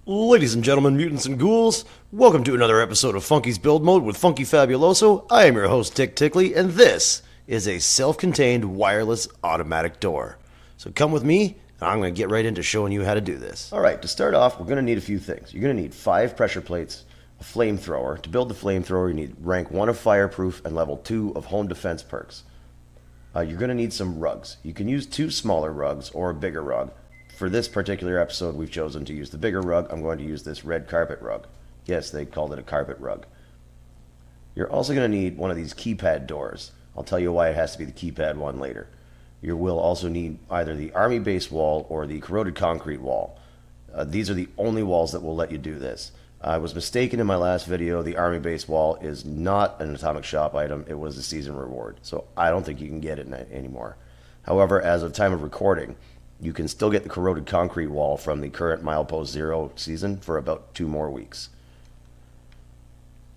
Ladies and gentlemen, mutants and ghouls, welcome to another episode of Funky's Build Mode with Funky Fabuloso. I am your host, Tick Tickley, and this is a self-contained wireless automatic door. So come with me, and I'm going to get right into showing you how to do this. Alright, to start off, we're going to need a few things. You're going to need 5 pressure plates, a flamethrower. To build the flamethrower, you need rank 1 of fireproof and level 2 of home defense perks. You're going to need some rugs. You can use 2 smaller rugs or a bigger rug. For this particular episode, we've chosen to use the bigger rug. I'm going to use this red carpet rug. Yes, they called it a carpet rug. You're also going to need one of these keypad doors. I'll tell you why it has to be the keypad one later. You will also need either the army base wall or the corroded concrete wall. These are the only walls that will let you do this. I was mistaken in my last video. The army base wall is not an atomic shop item. It was a season reward. So I don't think you can get it anymore. However, as of time of recording, you can still get the corroded concrete wall from the current Milepost 0 season for about 2 more weeks.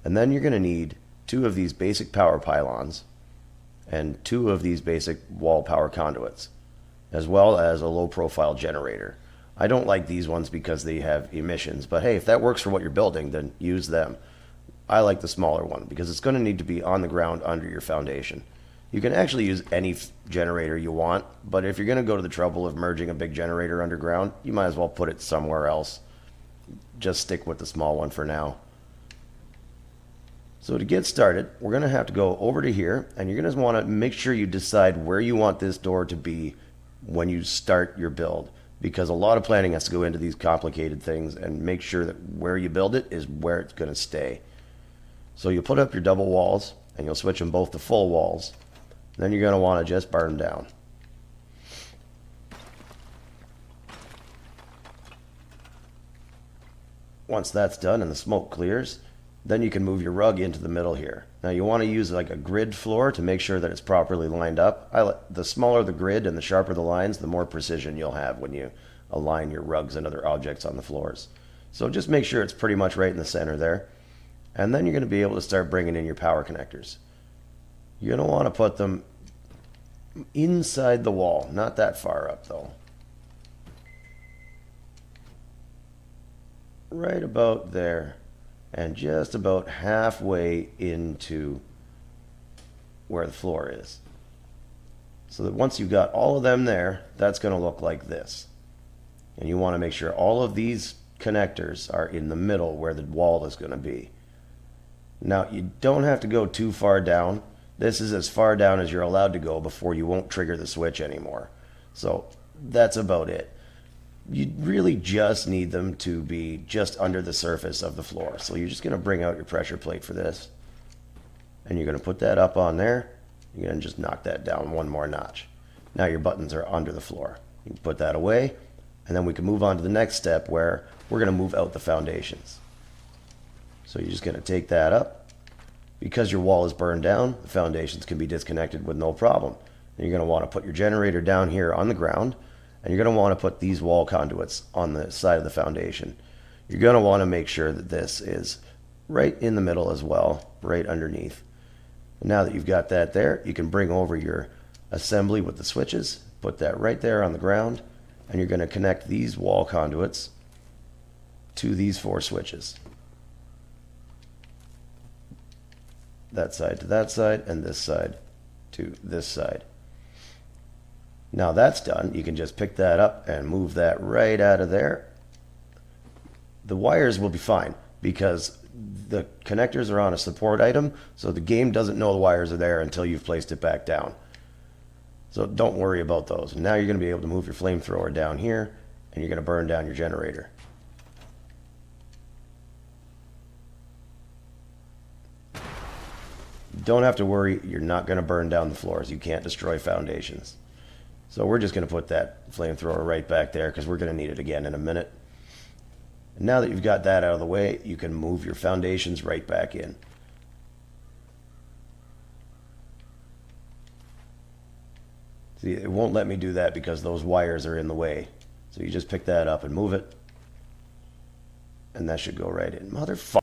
And then you're going to need 2 of these basic power pylons and 2 of these basic wall power conduits, as well as a low profile generator. I don't like these ones because they have emissions, but hey, if that works for what you're building, then use them. I like the smaller one because it's going to need to be on the ground under your foundation. You can actually use any generator you want, but if you're going to go to the trouble of merging a big generator underground, you might as well put it somewhere else. Just stick with the small one for now. So to get started, we're going to have to go over to here, and you're going to want to make sure you decide where you want this door to be when you start your build, because a lot of planning has to go into these complicated things, and make sure that where you build it is where it's going to stay. So you'll put up your double walls, and you'll switch them both to full walls. Then you're going to want to just burn down. Once that's done and the smoke clears, then you can move your rug into the middle here. Now you want to use like a grid floor to make sure that it's properly lined up. The smaller the grid and the sharper the lines, the more precision you'll have when you align your rugs and other objects on the floors. So just make sure it's pretty much right in the center there. And then you're going to be able to start bringing in your power connectors. You're going to want to put them inside the wall, not that far up though. Right about there, and just about halfway into where the floor is. So that once you've got all of them there, that's going to look like this. And you want to make sure all of these connectors are in the middle where the wall is going to be. Now you don't have to go too far down. This is as far down as you're allowed to go before you won't trigger the switch anymore. So that's about it. You really just need them to be just under the surface of the floor. So you're just going to bring out your pressure plate for this. And you're going to put that up on there. You're going to just knock that down one more notch. Now your buttons are under the floor. You can put that away. And then we can move on to the next step where we're going to move out the foundations. So you're just going to take that up. Because your wall is burned down, the foundations can be disconnected with no problem. And you're going to want to put your generator down here on the ground, and you're going to want to put these wall conduits on the side of the foundation. You're going to want to make sure that this is right in the middle as well, right underneath. And now that you've got that there, you can bring over your assembly with the switches, put that right there on the ground, and you're going to connect these wall conduits to these 4 switches. That side to that side, and this side to this side. Now that's done, you can just pick that up and move that right out of there. The wires will be fine because the connectors are on a support item, so the game doesn't know the wires are there until you've placed it back down. So don't worry about those. Now you're going to be able to move your flamethrower down here, and you're going to burn down your generator. Don't have to worry, you're not going to burn down the floors. You can't destroy foundations. So we're just going to put that flamethrower right back there because we're going to need it again in a minute. And now that you've got that out of the way, you can move your foundations right back in. See, it won't let me do that because those wires are in the way. So you just pick that up and move it. And that should go right in. Motherfucker.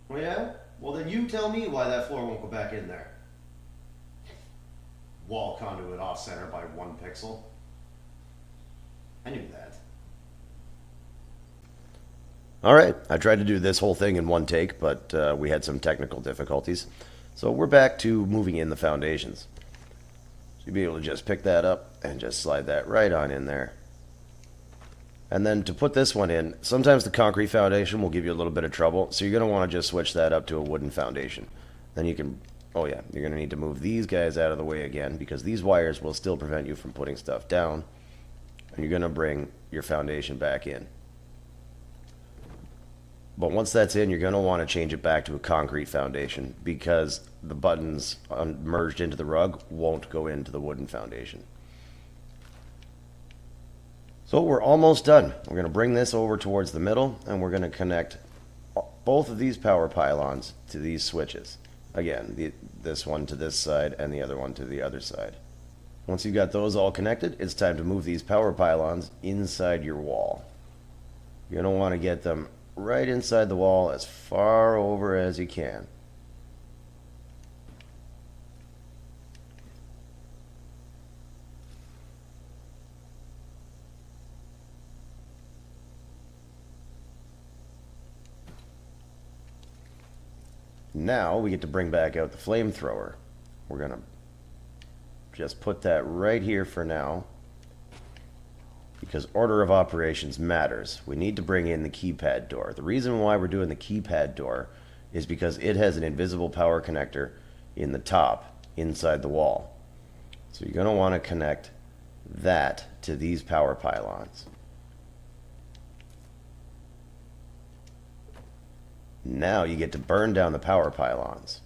Oh yeah? Well, then you tell me why that floor won't go back in there. Wall conduit off center by 1 pixel. I knew that. All right, I tried to do this whole thing in one take, but we had some technical difficulties. So we're back to moving in the foundations. So you'll be able to just pick that up and just slide that right on in there. And then to put this one in, sometimes the concrete foundation will give you a little bit of trouble, so you're going to want to just switch that up to a wooden foundation. Then you can, oh yeah, you're going to need to move these guys out of the way again, because these wires will still prevent you from putting stuff down. And you're going to bring your foundation back in. But once that's in, you're going to want to change it back to a concrete foundation, because the buttons merged into the rug won't go into the wooden foundation. So we're almost done. We're going to bring this over towards the middle, and we're going to connect both of these power pylons to these switches. Again, this one to this side and the other one to the other side. Once you've got those all connected, it's time to move these power pylons inside your wall. You're going to want to get them right inside the wall as far over as you can. Now we get to bring back out the flamethrower. We're going to just put that right here for now, because order of operations matters. We need to bring in the keypad door. The reason why we're doing the keypad door is because it has an invisible power connector in the top inside the wall. So you're going to want to connect that to these power pylons. Now you get to burn down the power pylons.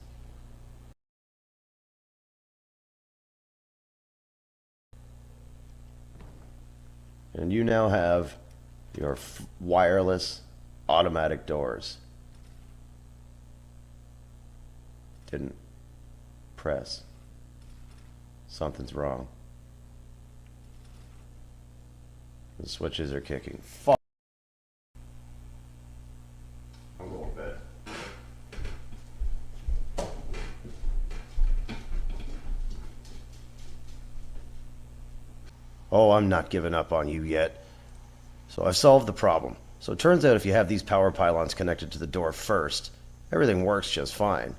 And you now have your wireless automatic doors. Didn't press. Something's wrong. The switches are kicking. Fuck. I'm going to bed. Oh, I'm not giving up on you yet. So I've solved the problem. So it turns out if you have these power pylons connected to the door first, everything works just fine.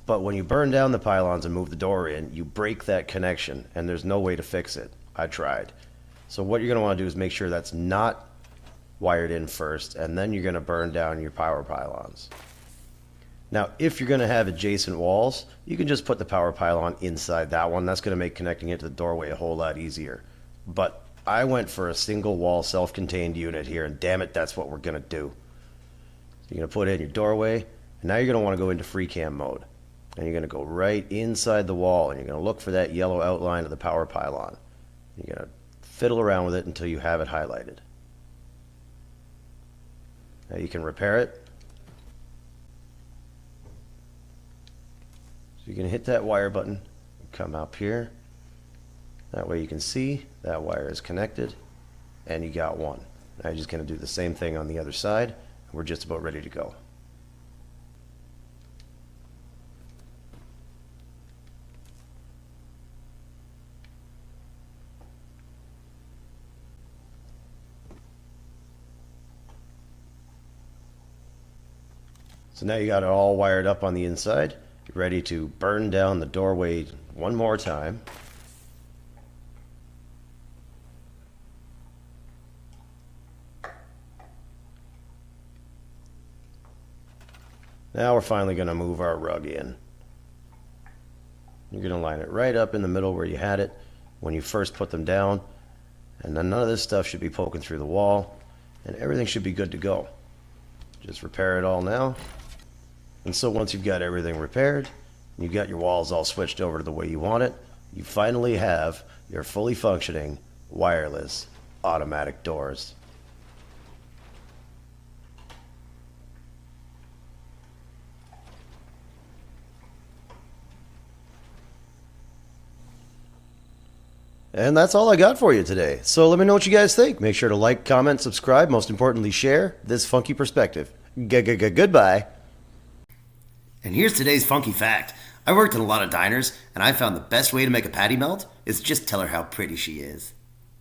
But when you burn down the pylons and move the door in, you break that connection, and there's no way to fix it. I tried. So what you're going to want to do is make sure that's not wired in first, and then you're going to burn down your power pylons. Now, if you're going to have adjacent walls, you can just put the power pylon inside that one. That's going to make connecting it to the doorway a whole lot easier. But I went for a single wall self-contained unit here, and damn it, that's what we're going to do. So you're going to put it in your doorway, and now you're going to want to go into FreeCam mode. And you're going to go right inside the wall, and you're going to look for that yellow outline of the power pylon. You're going to fiddle around with it until you have it highlighted. Now you can repair it. So you can hit that wire button, come up here. That way you can see that wire is connected, and you got one. Now you're just going to do the same thing on the other side, and we're just about ready to go. So now you got it all wired up on the inside. You're ready to burn down the doorway one more time. Now we're finally going to move our rug in. You're going to line it right up in the middle where you had it when you first put them down. And then none of this stuff should be poking through the wall. And everything should be good to go. Just repair it all now. And so once you've got everything repaired, and you've got your walls all switched over to the way you want it, you finally have your fully functioning wireless automatic doors. And that's all I got for you today. So let me know what you guys think. Make sure to like, comment, subscribe, most importantly share this funky perspective. Goodbye. And here's today's funky fact. I worked in a lot of diners, and I found the best way to make a patty melt is just tell her how pretty she is.